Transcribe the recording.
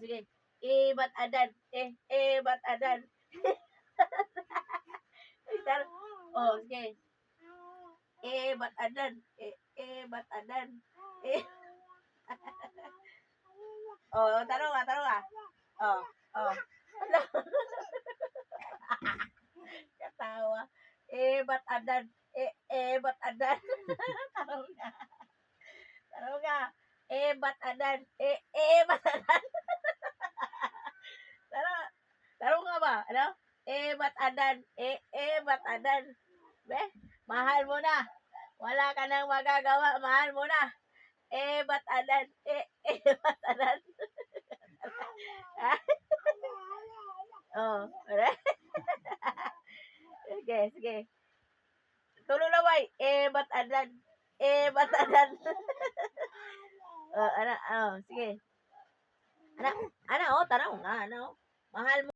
sige. Ba't adan? Ba't adan? Sige. Ba't adan? Ba't adan? Eh, tanong ka. Ano? Katawa. Ba't adan? Ba't adan? Tanong ka. Ba't adan? Ba't adan? Tanong ka ba? Ano? Ba't adan? Ba't adan? Be, mahal mo na. Wala ka nang magagawa. Mahal mo na. Ba't adan? Ba't adan? Sige. Tulo na, bay. Ba't adan? Ba't adan? Sige. Tanong nga, mahal mo.